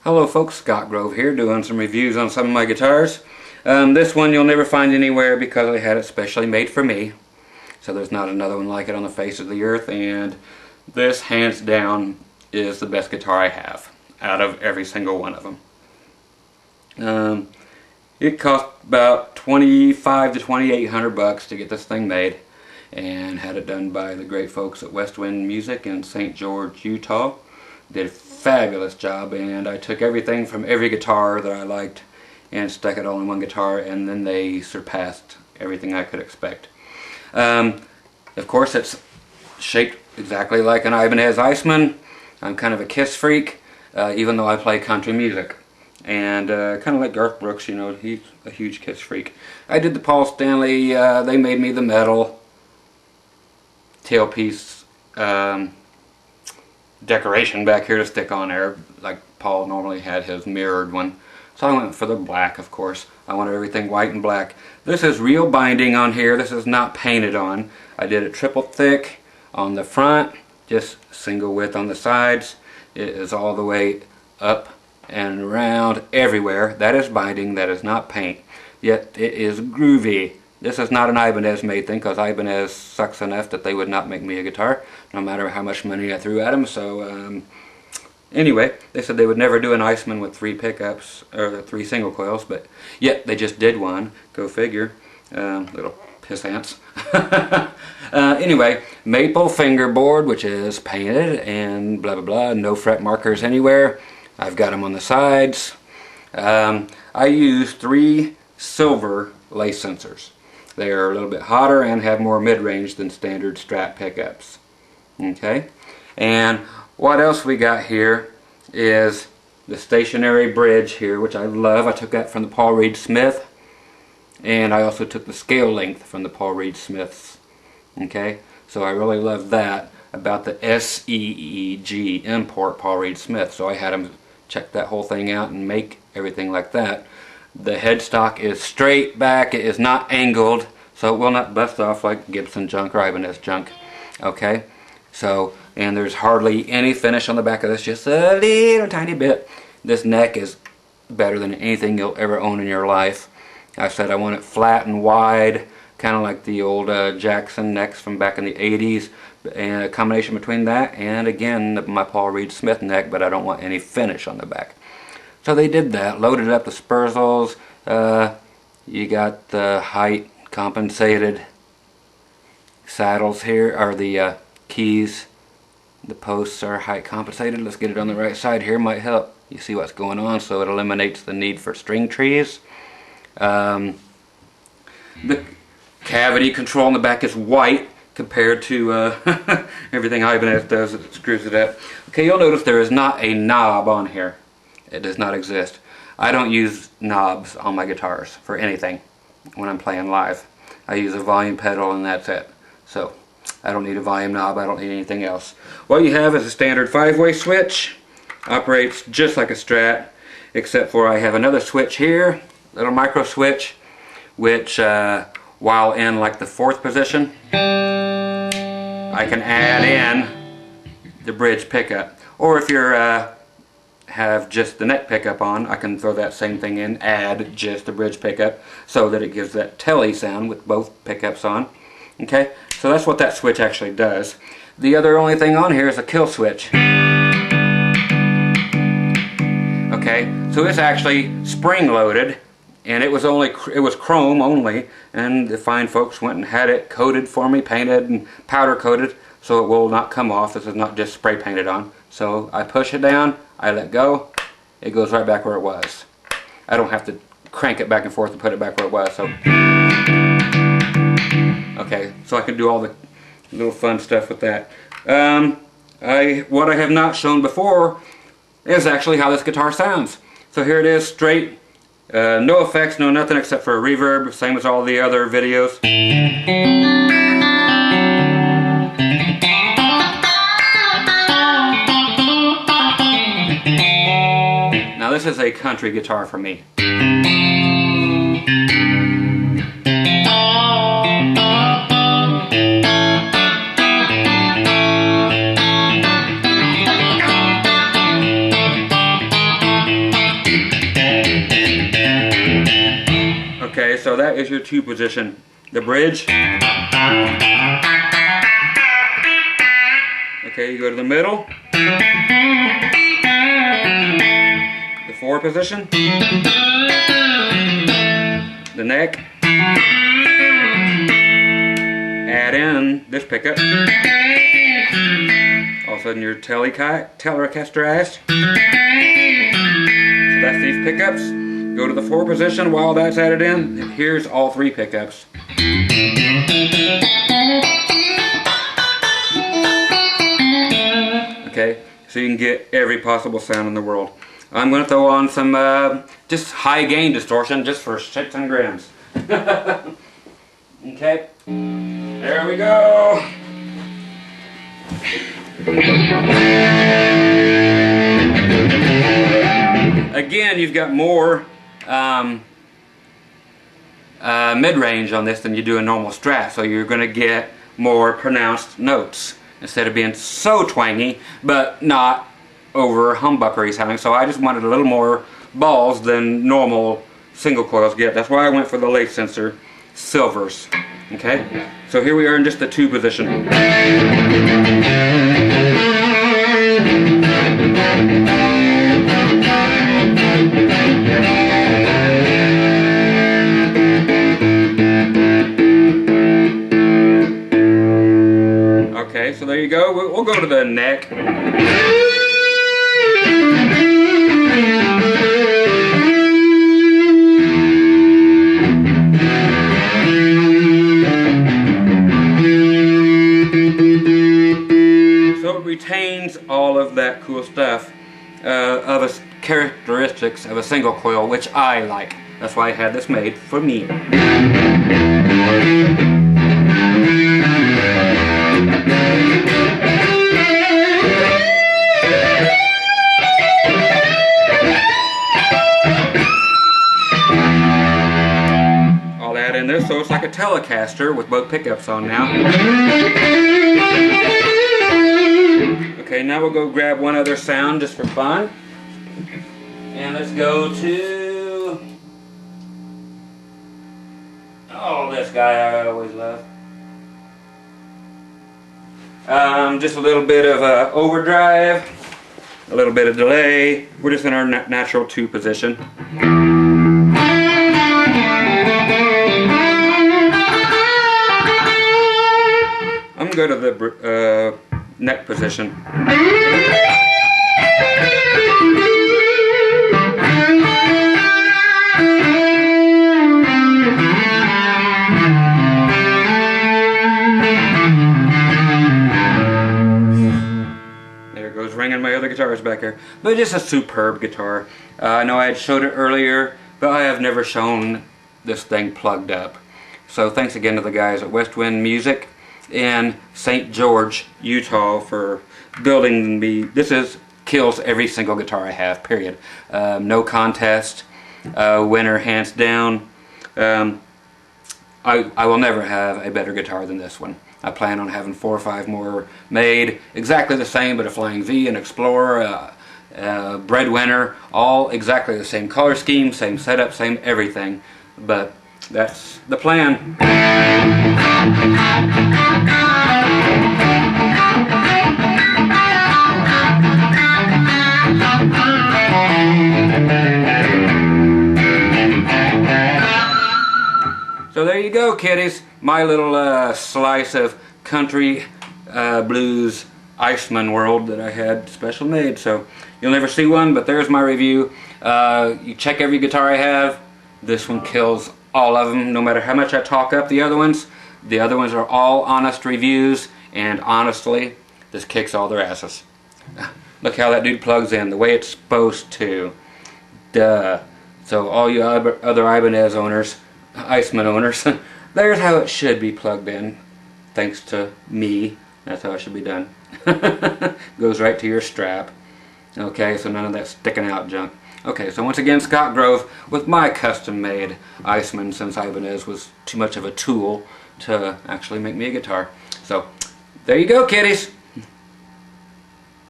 Hello folks, Scott Grove here doing some reviews on some of my guitars. This one you'll never find anywhere because I had it specially made for me. So there's not another one like it on the face of the earth, and this hands down is the best guitar I have out of every single one of them. It cost about $2,500 to $2,800 to get this thing made, and had it done by the great folks at West Wind Music in St. George, Utah. Did a fabulous job, and I took everything from every guitar that I liked and stuck it all in one guitar, and then they surpassed everything I could expect. Of course, it's shaped exactly like an Ibanez Iceman. I'm kind of a Kiss freak, even though I play country music. And kind of like Garth Brooks, you know, he's a huge Kiss freak. I did the Paul Stanley, they made me the metal tailpiece decoration back here to stick on there, like Paul normally had his mirrored one. So I went for the black, of course. I wanted everything white and black. This is real binding on here. This is not painted on. I did it triple thick on the front, just single width on the sides. It is all the way up and around everywhere. That is binding, that is not paint. Yet it is groovy. This is not an Ibanez made thing, because Ibanez sucks enough that they would not make me a guitar, no matter how much money I threw at them. So anyway, they said they would never do an Iceman with 3 pickups, or 3 single coils, but yet they just did one. Go figure. Little piss ants. Anyway, maple fingerboard, which is painted, and blah blah blah, no fret markers anywhere. I've got them on the sides. I used 3 silver lace sensors. They are a little bit hotter and have more mid-range than standard Strat pickups. Okay, and what else we got here is the stationary bridge here, which I love. I took that from the Paul Reed Smith, and I also took the scale length from the Paul Reed Smiths. Okay, so I really love that about the SEEG import Paul Reed Smith. So I had them check that whole thing out and make everything like that. The headstock is straight back, it is not angled, so it will not bust off like Gibson junk or Ibanez junk. Okay, so, and there's hardly any finish on the back of this, just a little tiny bit. This neck is better than anything you'll ever own in your life. I said I want it flat and wide, kind of like the old Jackson necks from back in the 80s, and a combination between that and, again, my Paul Reed Smith neck, but I don't want any finish on the back. So they did that, loaded up the Spurzels. You got the height compensated saddles here, or the keys. The posts are height compensated. Let's get it on the right side here, might help. You see what's going on, so it eliminates the need for string trees. The cavity control on the back is white compared to everything Ibanez does. It screws it up. Okay, you'll notice there is not a knob on here. It does not exist. I don't use knobs on my guitars for anything when I'm playing live. I use a volume pedal and that's it. So I don't need a volume knob, I don't need anything else. What you have is a standard 5-way switch. Operates just like a Strat, except for I have another switch here, little micro switch, which while in like the 4th position, I can add in the bridge pickup. Or if you're have just the neck pickup on, I can throw that same thing in, add just the bridge pickup, so that it gives that telly sound with both pickups on. Okay, so that's what that switch actually does. The other only thing on here is a kill switch. Okay, so it's actually spring loaded, and it was chrome only, and the fine folks went and had it coated for me, painted and powder coated, so it will not come off. This is not just spray painted on. So I push it down, I let go, it goes right back where it was. I don't have to crank it back and forth and put it back where it was. So okay, so I can do all the little fun stuff with that. What I have not shown before is actually how this guitar sounds. So here it is, straight, no effects, no nothing except for a reverb, same as all the other videos. Now this is a country guitar for me. Okay, so that is your 2 position. The bridge. Okay, you go to the middle. The 4 position. The neck. Add in this pickup. All of a sudden you're telecasterized. So that's these pickups. Go to the 4 position while that's added in. And here's all 3 pickups. Okay, so you can get every possible sound in the world. I'm going to throw on some just high gain distortion just for shits and grins. Okay, there we go. Again, you've got more mid-range on this than you do a normal Strat, so you're going to get more pronounced notes instead of being so twangy, but not over humbuckery sounding. So I just wanted a little more balls than normal single coils get. That's why I went for the lathe sensor silvers. Okay, so here we are in just the 2 position. Okay, so there you go. We'll go to the neck. So it retains all of that cool stuff of a characteristics of a single coil, which I like. That's why I had this made for me. I'll add in this so it's like a Telecaster with both pickups on now. Okay, now we'll go grab one other sound just for fun. And let's go to... oh, this guy I always love. Just a little bit of overdrive, a little bit of delay. We're just in our natural 2 position. I'm going to go to the neck position. There goes ringing my other guitars back here. But just a superb guitar. I know I had showed it earlier, but I have never shown this thing plugged up. So thanks again to the guys at West Wind Music in St. George, Utah for building me. This kills every single guitar I have, period. No contest, winner hands down. I will never have a better guitar than this one. I plan on having 4 or 5 more made, exactly the same, but a Flying V, an Explorer, Breadwinner, all exactly the same color scheme, same setup, same everything. But that's the plan. So there you go, kiddies. My little slice of country blues Iceman world that I had special made. So you'll never see one, but there's my review. You check every guitar I have. This one kills all of them, no matter how much I talk up the other ones. The other ones are all honest reviews, and honestly, this kicks all their asses. Look how that dude plugs in, the way it's supposed to. Duh. So all you other Ibanez owners, Iceman owners, there's how it should be plugged in. Thanks to me, that's how it should be done. Goes right to your strap. Okay, so none of that sticking out junk. Okay, so once again, Scott Grove with my custom-made Iceman, since Ibanez was too much of a tool to actually make me a guitar. So, there you go, kiddies.